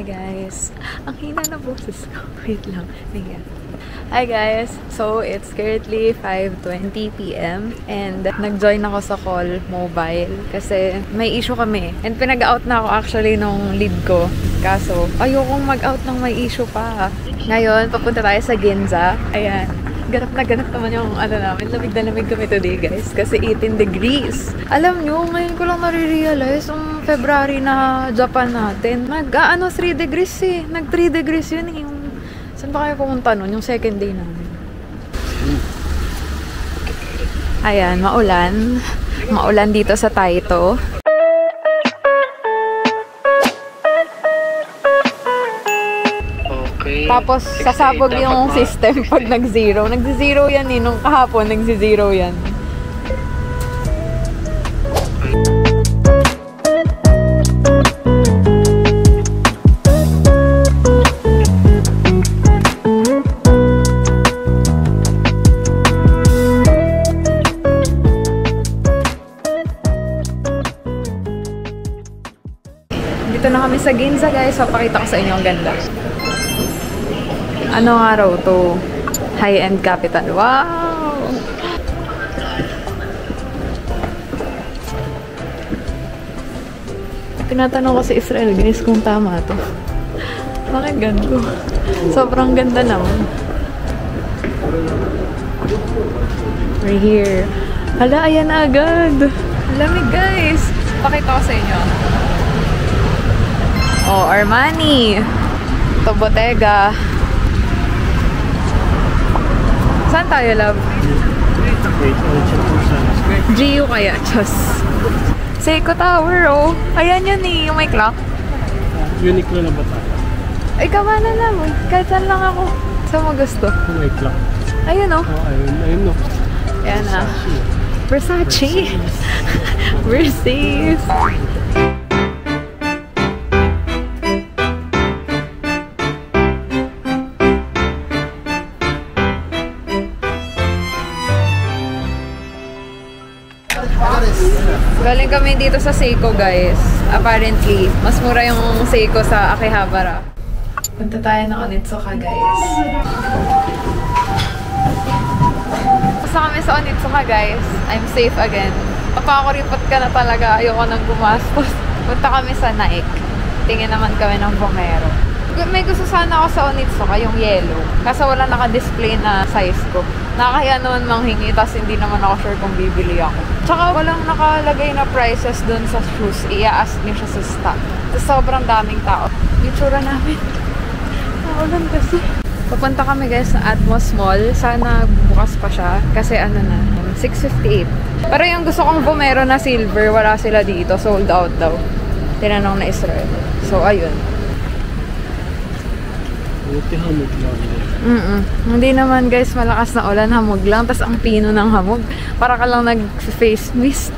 Hi guys. Ang hina na boses ko. Wait lang. Hi guys. So, it's currently 5:20 PM and nag-join ako sa call mobile kasi may issue kami. And pinag-out na ako actually nung lead ko. Kaso, ayokong mag-out ng may issue pa. Ngayon, papunta tayo sa Ginza. Ayan. Ganap na ganap naman yung ano namin. Lamig na lamig kami today guys. Kasi 18 degrees. Alam nyo, ngayon ko lang nare-realize yung February na Japan natin. 3 degrees eh. Nag 3 degrees yun eh. Saan ba kayo pumunta nun? Yung second day namin. Ayan, maulan. Maulan dito sa Taito. Tapos, sasabog yung system pag nag-zero. Nag-zero yan eh. Nung kahapon, nag-zero yan. Dito na kami sa Ginza guys. Papakita ko sa inyo ang ganda. Anong araw to? High-end capital. Wow! Tinatanong ko sa Israel guys kung tama to. Bakit ganito? Sobrang ganda naman. We're here. Hala, ayan na agad. Lamig guys. Pakita ko sa inyo. Oh, Armani. Ito, Bottega. Saan tayo, love? GU kaya, Diyos. Seiko Tower, oh. Ayan yun eh, yung may clock. Uniqlo na ba tayo? Ay, kama na lang. Kahit saan lang ako. Saan mo gusto? May clock. Ayun, oh. Ayun, oh. Ayan na. Versace. Versace. Galing kami dito sa Seiko guys. Apparently, mas mura yung Seiko sa Akihabara. Punta tayo ng Onitsuka guys. Basta kami sa Onitsuka guys. I'm safe again. Papakuripot ka na talaga. Ayoko nang gumastos. Punta kami sa Nike. Tingin naman kami ng Vomero. May gusto sana ako sa Onitsuka, yung yellow. Kaso wala naka-display na size ko. Nakakaya naman manghingi, tas hindi naman ako sure kung bibili ako. Tsaka walang nakalagay na prices dun sa shoes. I-ask niyo siya sa stock. Tapos sobrang daming tao. Yung tsura namin. Naulan kasi. Papunta kami guys sa Atmos Mall. Sana bukas pa siya. Kasi ano na, 6:58. Pero yung gusto kong Vomero na silver, wala sila dito. Sold out daw. Tinanong na Israel. So, ayun. Hamog lang. Hindi naman guys, malakas na ulan, hamog lang. Tapos ang pino ng hamog. Para ka lang nag-face mist.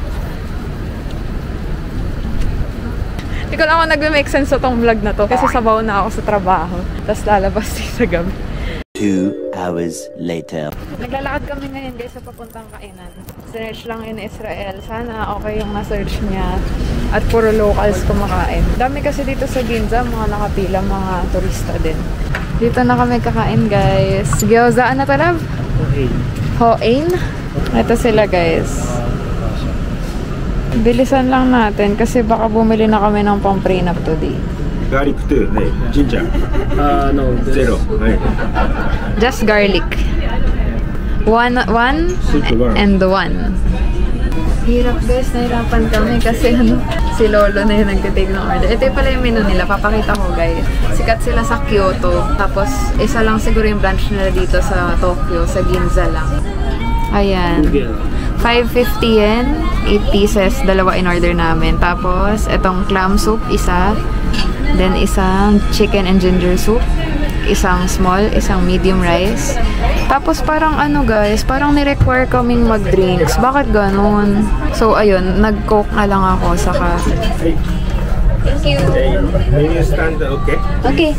Hindi ko lang ako nag-make sense sa tong vlog na to. Kasi sabaw na ako sa trabaho. Tapos lalabas sa gabi. 2 hours later. Naglalakad kami ngayon guys sa papuntang kainan. Search lang yun Israel. Sana okay yung na-search niya. At puro locals kumakain. Dami kasi dito sa Ginza, mga nakapila, mga turista din. Dito na kami kakain guys. Gyoza, ano to love? Hoain. Ito sila guys. Bilisan lang natin kasi baka bumili na kami ng pang-prenup today. Garlic too, ginger. No, Zero. Just garlic. One and one. Hirap guys, nahirapan kami kasi si Lolo na yung nagtitake ng order. Ito pala yung menu nila, papakita ko guys. Sikat sila sa Kyoto, tapos isa lang siguro yung branch nila dito sa Tokyo, sa Ginza lang. Ayan. 550 yen, 8 pieces, dalawa in order namin. Tapos, itong clam soup, isa. Then, isang chicken and ginger soup. Isang small, isang medium rice. Tapos, parang ano guys, parang ni-require kaming mag-drinks. Bakit ganun? So, ayun, nag-coke na lang ako, saka... Thank you. Menu stand, okay? Okay.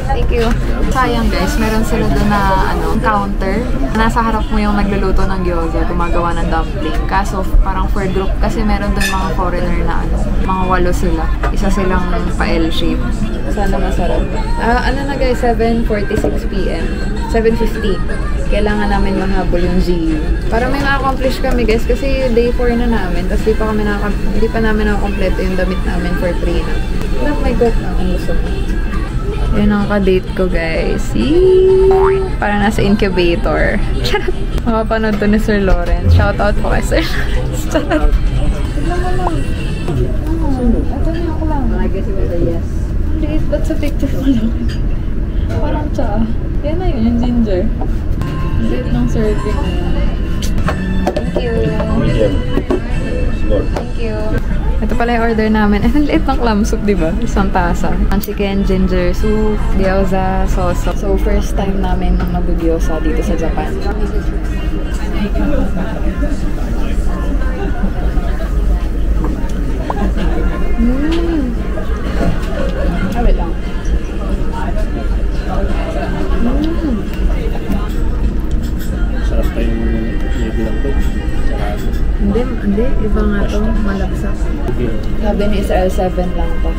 Thank you. Sayang guys, meron sila doon na counter. Nasa harap mo yung nagluluto ng gyoza, gumagawa ng dumpling. Kaso parang for group kasi meron doon mga foreigner na mga 8 sila. Isa silang pa L-shape. Sana masarap. Ano na guys, 7:46 PM. 7:50. Kailangan namin mahabol yung GU. Para may ma-accomplish kami guys kasi day 4 na namin. Tapos hindi pa namin nakakompleto yung damit namin for prenup. But my God, ang gusto mo. Yun ang ka-date ko guys. Yee! Para nasa incubator. Charot! Makapanood to ni Sir Lawrence. Shoutout po kay Sir Lawrence. Charot! Tignan mo lang. Ito na ako lang. I guess it was a yes. Ang liit ba't sa picture mo lang? Parang tsa. Yan na yun, yung ginger. Liit ng serving. Thank you. Thank you. Ito pala yung order namin. Ang liit ng clam soup, diba? Isang tasa. Ang chicken, ginger soup, gyoza, sauce. So, first time namin mag-gyoza dito sa Japan. Wait lang. Sarap pa yung bilang ko. Hindi. Iba nga to. Malagsak. Sabi ni Israel 7 lang to.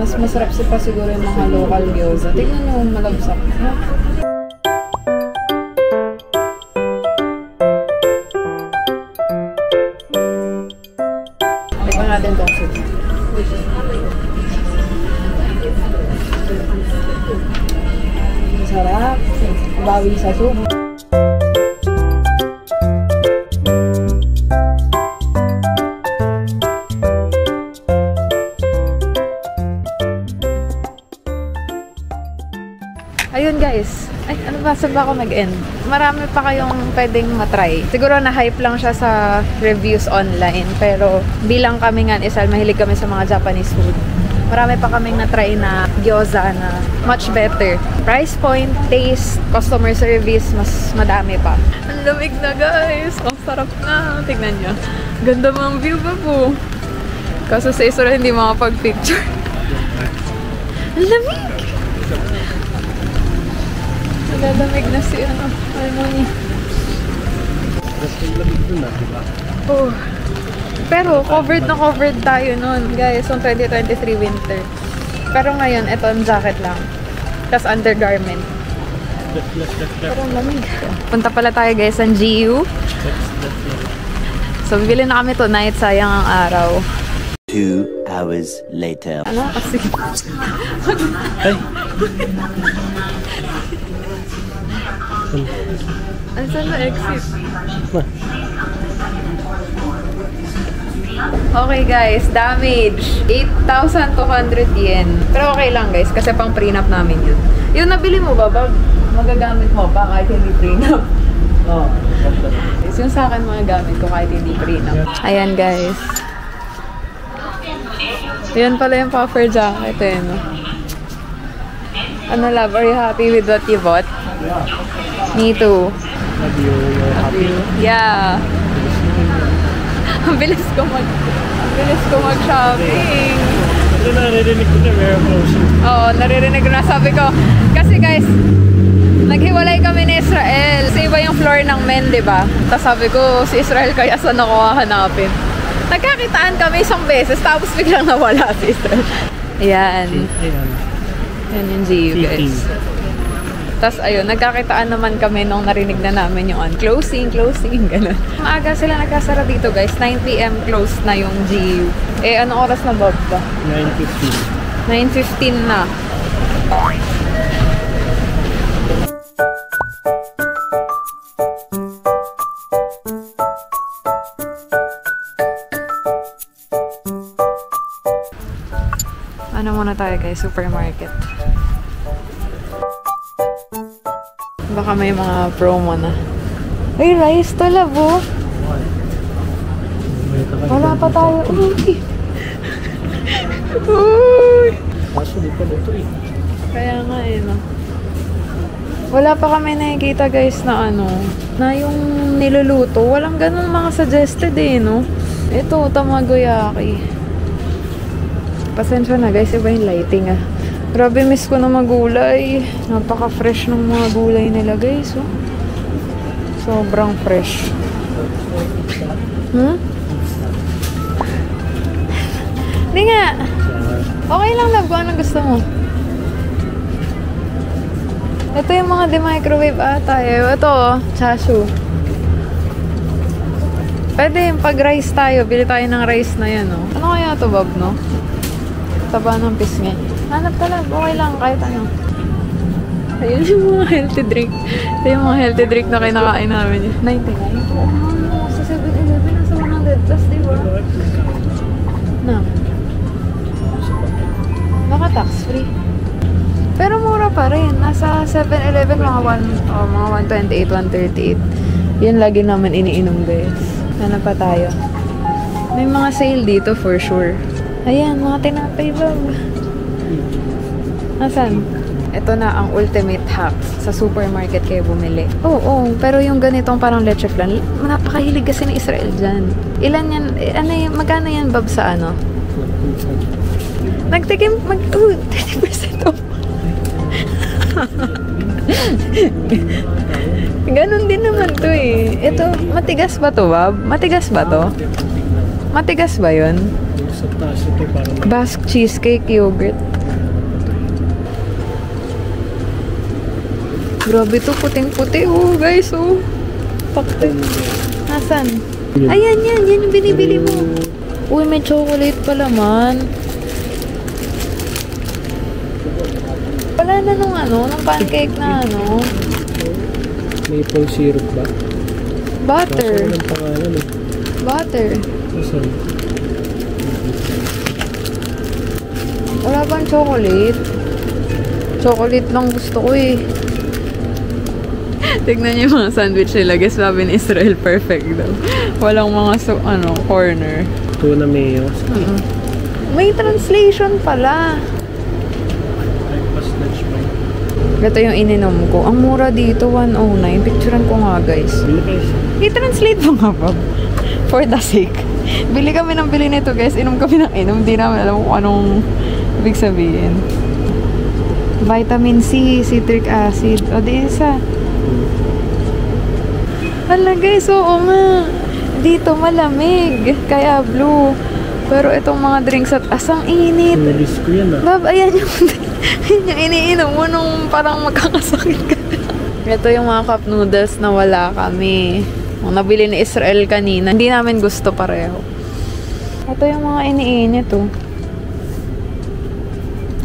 Mas masarap pa siguro yung mga local gyoza. Tingnan nyo yung malagsak. Tingnan natin tong soup. Masarap. Bawi sa soup. Ayun guys. Ay, ano ba? Saan ba ako mag-end? Marami pa kayong pwedeng matry. Siguro na-hype lang siya sa reviews online. Pero bilang kami nga, Isal, mahilig kami sa mga Japanese food. Marami pa kaming na-try na gyoza na much better. Price point, taste, customer service, mas madami pa. Ang lamig na guys! Ang sarap na! Tignan nyo. Ganda mo ang view ba po? Kaso sa Israel hindi makapag-picture. Ang lamig! Nalalamig na si Harmony. Mas yung lamig dun na, diba? Oh. Pero covered na covered tayo nun, guys, on 2023 winter. Pero ngayon, ito ang jacket lang. Tapos undergarment. Pero ang lamig. Punta pala tayo guys sa GU. So, bibili na kami tonight. Sayang ang araw. 2 hours later. Ano? Kasi... Ay! Asan na exit? Okay guys, damage. 8,200 yen. Pero okay lang guys, kasi pang prenup namin yun. Yung nabili mo ba, magagamit mo pa kahit hindi prenup? Oo. Yung sa akin magagamit ko kahit hindi prenup. Ayan guys. Ayan pala yung puffer jacket eh, no? Ano love, are you happy with what you bought? Yeah. Me too. Have you're happy? Yeah. Ang bilis ko mag-shopping. Ito naririnig ko na meron closing. Oo, naririnig ko na. Sabi ko, kasi guys, naghiwalay kami ni Israel. Kasi iba yung floor ng men, diba? Tapos sabi ko, si Israel kaya saan ako hahanapin? Nagkakitaan kami isang beses, tapos biglang nawala si Israel. Ayan. Ayan. Yan yung GU, guys. Tapos ayun, nagkakitaan naman kami nung narinig na namin yung closing, gano'n. Maaga sila nagkasara dito guys, 9 PM close na yung GU. Eh, anong oras na ba? 9:15. 9:15 na. Ano muna tayo guys, supermarket. Baka may mga promo na. Ay, rice to labo. Wala pa tayo. Uy! Uy! Kaso di pa dito eh. Kaya nga eh, no? Wala pa kami nakikita guys na na yung niluluto. Walang ganun mga suggested eh, no? Ito, tamagoyaki. Pasensya na guys, iba yung lighting ah. Grabe, miss ko na magulay. Napaka-fresh ng mga gulay nila guys, oh. Sobrang fresh. Hindi nga. Okay lang love ko. Anong gusto mo? Ito yung mga de-microwave ata eh. Ito oh, chashu. Pwede yung pag-rice tayo. Bili tayo ng rice na yan oh. Ano kaya ito, Bob, no? Taba ng pisngi. Hanap ka lang. Okay lang, kahit ano. Ayun yung mga healthy drink. Ito yung mga healthy drink na kinakain namin. 99? Oo, sa 7-Eleven nasa 100 plus, diba? Na. Baka tax free. Pero mura pa rin. Nasa 7-Eleven mga 128, 138. Yan lagi naman iniinom, guys. Ano pa tayo? May mga sale dito for sure. Ayan, mga tinapay bag. Nasaan? Ito na ang ultimate hack. Sa supermarket kayo bumili. Oo, pero yung ganitong parang leche flan, napakahilig kasi ni Israel dyan. Ilan yan? Ano yan? Magkano yan, Bob, sa ano? Nagtikim, 30% off. Ganon din naman to eh. Ito, matigas ba to, Bob? Matigas ba to? Matigas ba yun? Sa taas ito parang Basque cheesecake yogurt. Grabe to, puting-puti oh, guys oh. Pakte. Nasaan? Ayan yan, yan yung binibili mo. Uy, may chocolate pala man. Wala na nung ano, nung pancake na ano. maple syrup ba? Butter. Kaso walang pangalan eh. Butter. Asan? Wala bang chocolate? Chocolate lang gusto ko eh. Tignan niyo yung mga sandwich nila. Guess sabi ni Israel, perfect daw. Walang mga corner. Tuna mayo. May translation pala. Breakfast, lunch, break. Ito yung ininom ko. Ang mura dito, 109. Picturean ko nga, guys. Bili guys. I-translate mo nga, Bob. For the sake. Bili kami ng bili nito, guys. Inom kami ng inom. Hindi namin alam kung anong ibig sabihin. Vitamin C, citric acid. O, di isa. Hala, guys. Oo nga. Dito malamig. Kaya blue. Pero itong mga drinks at asang init. Nabis ko yan ah. Bob, ayan yung iniinom mo nung parang magkakasakit ka. Ito yung mga cup noodles na wala kami. Ang nabili ni Israel kanina. Hindi namin gusto pareho. Ito yung mga iniinit oh.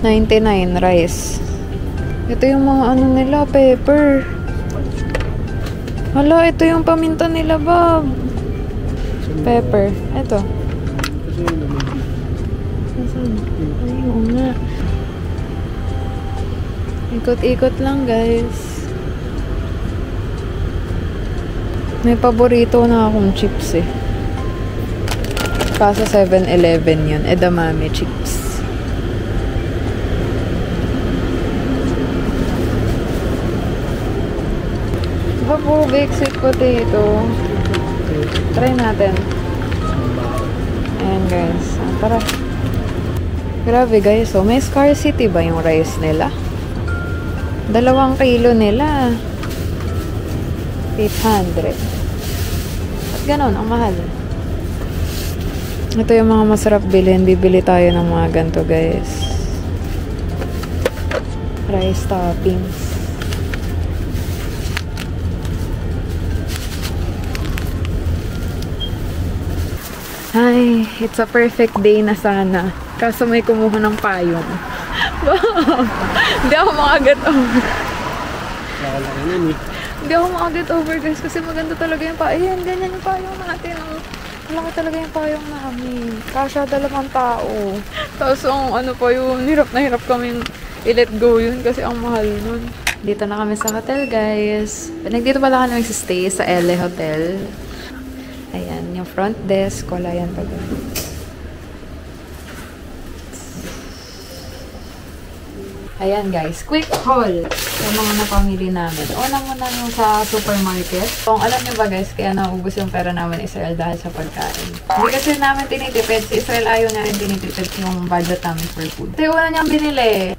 99 rice. Ito yung mga ano nila, pepper. Hala, ito yung paminta nila, Bob. Pepper. Ito. Kasi yun naman. Ay, oo nga. Ikot-ikot lang, guys. May paborito na akong chips eh. Kaso 7-Eleven yun. Edamame chips. Puro baked sweet potato. Try natin. Ayan guys. Tara. Grabe guys. So, may scarcity ba yung rice nila? 2 kilo nila. 800. At ganon, ang mahal. Ito yung mga masarap bilhin. Bibili tayo ng mga ganito guys. Rice toppings. Ay, it's a perfect day na sana. Kaso may kumuha ng payong. Hindi ako makaget over. Nakalaki yan eh. Hindi ako makaget over guys kasi maganda talaga yung payong. Ayan, ganyan yung payong natin. Malaki talaga yung payong namin. Kasya 2 tao. Tapos ang ano pa yun, hirap na hirap kaming i-let go yun kasi ang mahal nun. Dito na kami sa hotel guys. Nagdito pala kami nagsistay sa LA Hotel. Ayan, yung front desk. Wala yan pag ayan guys, quick haul sa mga napamili namin. Una muna yung sa supermarket. Kung alam nyo ba guys, kaya naubos yung pera namin Israel dahil sa pagkain. Hindi kasi namin tinitipid. Si Israel ayaw na rin tinitipid yung budget namin for food. Ito yung una niyang binili.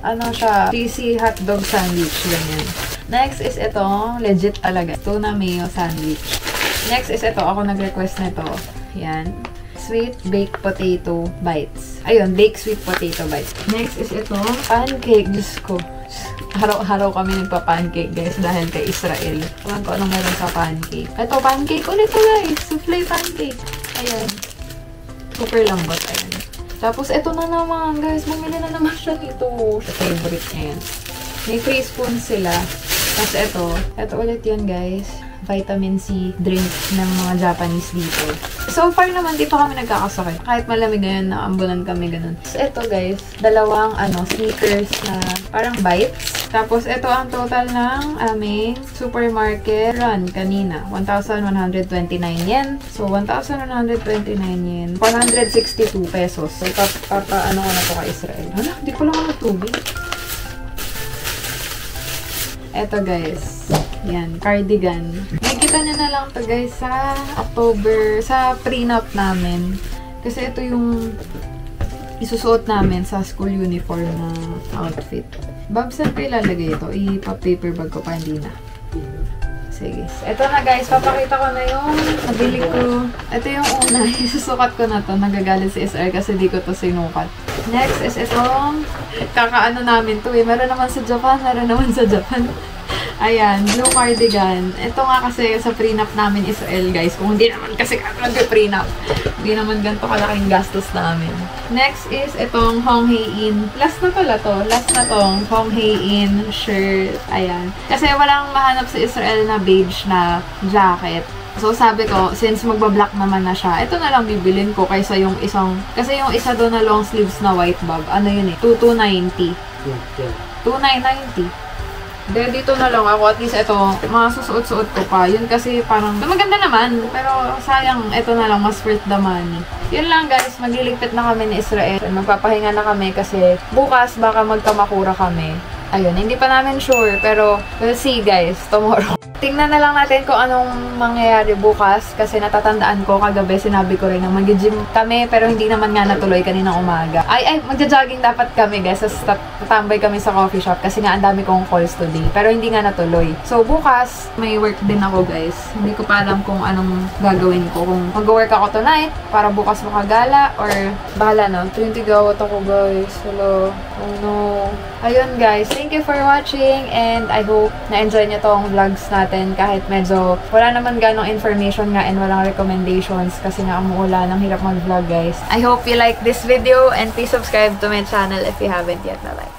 Ano siya? Cheesy hotdog sandwich. Ganyan. Next is ito. Legit talaga. Tuna mayo sandwich. Next is ito. Ako nag-request nito. Yan. Sweet baked potato bites. Ayun, baked sweet potato bites. Next is ito, pancake. Diyos ko. Haraw-haraw kami nagpa-pancake, guys, dahil kay Israel. Alam ko anong meron sa pancake. Ito, pancake ulit to, guys. Souffle pancake. Ayan. Super lambot. Ayan. Tapos, ito na naman, guys. Bumili na naman siya nito. Sa favorite niya yan. May free spoon sila. Tapos, ito ulit yan, guys. Vitamin C drink ng mga Japanese dito. So far naman, di pa kami nagkakasakit. Kahit malamig ngayon, naambulan kami ganun. So, ito guys, dalawang sneakers na parang bites. Tapos, ito ang total ng aming supermarket run kanina. 1,129 yen. So, 1,129 yen. 162 pesos. So, ano ko na to ka Israel. Hala, di ko lang ako tubig. Ito guys. Yan, cardigan. Nakikita nyo na lang to guys sa October, sa prenup namin. Kasi ito yung isusuot namin sa school uniform na outfit. Bob, saan ko ilalagay ito? Ipa-paper bag ko pa, hindi na. Sige. Ito na guys, papakita ko na yung nabili ko. Ito yung una, isusukat ko na to. Nagagalit si SR kasi di ko to sinukat. Next is itong kakaano namin to eh. Meron naman sa Japan, meron naman sa Japan. Ayan, blue cardigan. Ito nga kasi sa prenup namin Israel, guys. Kung hindi naman kasi nag-prenup. Hindi naman ganito kalaking gastos namin. Next is itong Honghae-in. Last na pala to. Last na tong Honghae-in shirt. Ayan. Kasi walang mahanap sa Israel na beige na jacket. So, sabi ko, since magba-black naman na siya, ito na lang bibilin ko kaysa yung isang, kasi yung isa doon na long sleeves na white bob, ano yun eh, 2,290. 2,990. Dito na lang ako, at least ito, masusuot-suot ko pa. Yun kasi parang, maganda naman, pero sayang, ito na lang, mas worth the money. Yun lang guys, magliligpit na kami ni Israel. Magpapahinga na kami kasi bukas baka magkamakura kami. Ayun, hindi pa namin sure, pero we'll see guys, tomorrow. Tingnan na lang natin kung anong mangyayari bukas kasi natatandaan ko kagabi, sinabi ko rin na mag-gym kami pero hindi naman nga natuloy kaninang umaga. Magja-jogging dapat kami guys, tatambay kami sa coffee shop kasi nga ang dami kong calls today pero hindi nga natuloy. So bukas, may work din ako guys. Hindi ko pa alam kung anong gagawin ko. Kung mag-work ako tonight para bukas makagala or bahala no. 20 gawat ako guys. Hello. Oh no. Ayun guys, thank you for watching and I hope na-enjoy nyo tong vlogs natin kahit medyo wala naman ganong information nga and walang recommendations kasi nga umuulan, ang hirap mag-vlog guys. I hope you like this video and please subscribe to my channel if you haven't yet. Bye-bye.